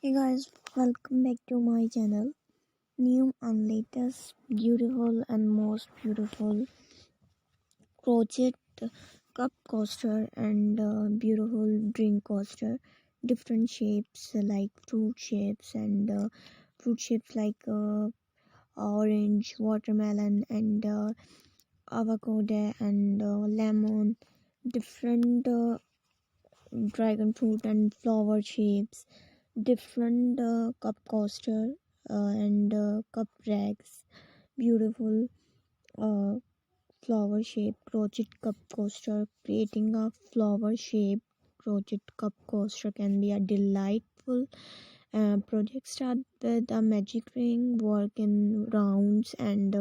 Hey guys, welcome back to my channel. New and latest beautiful and most beautiful crochet cup coaster and beautiful drink coaster. Different shapes like fruit shapes like orange, watermelon, and avocado and lemon. Different dragon fruit and flower shapes, different cup coaster and cup racks, beautiful uh, flower shape crochet cup coaster. Creating a flower shape crochet cup coaster can be a delightful project. Start with a magic ring, work in rounds, and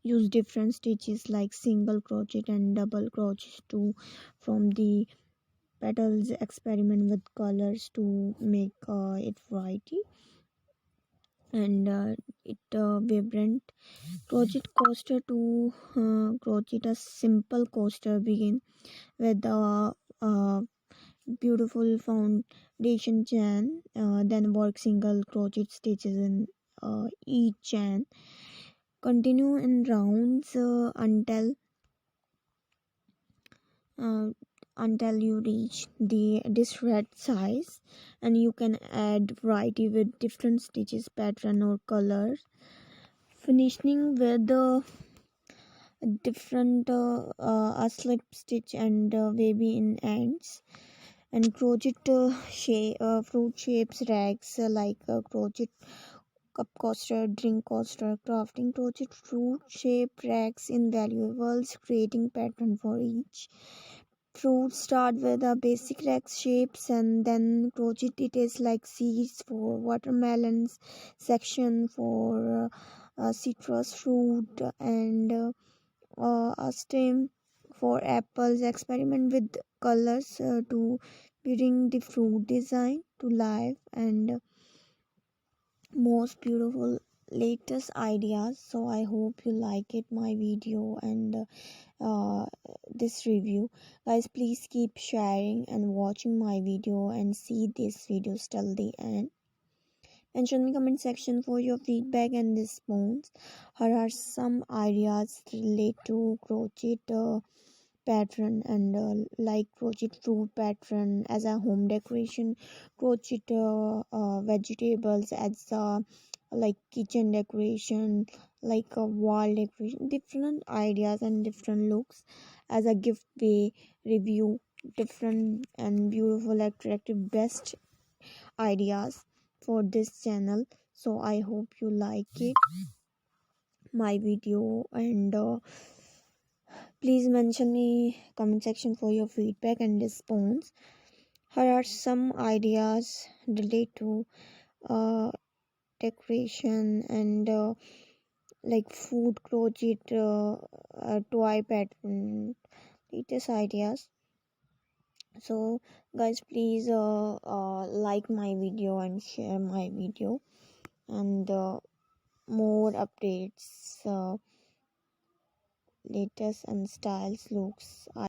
use different stitches like single crochet and double crochet to from the petals. Experiment with colors to make it variety and it vibrant. Crochet coaster to crochet a simple coaster. Begin with a beautiful foundation chain, then work single crochet stitches in each chain. Continue in rounds uh, until you reach this red size, and you can add variety with different stitches, pattern or colors, finishing with the different a slip stitch and wavy in ends. And crochet fruit shapes racks like crochet cup coaster, drink coaster. Crafting crochet fruit shape racks in valuables, creating pattern for each fruit. Start with the basic rack shapes and then crochet details like seeds for watermelons, section for citrus fruit, and a stem for apples. Experiment with colors to bring the fruit design to life and most beautiful latest ideas. So I hope you like it my video and this review. Guys, please keep sharing and watching my video and see this videos till the end. Mention in comment section for your feedback and response. Here are some ideas related to crochet pattern and like crochet fruit pattern as a home decoration, crochet vegetables as like kitchen decoration, like a wall decoration. Different ideas and different looks as a giveaway. Review different and beautiful attractive best ideas for this channel. So I hope you like it my video and please mention me comment section for your feedback and response. Here are some ideas related to uh, decoration and like food crochet toy pattern, latest ideas. So guys, please like my video and share my video and more updates, latest and styles looks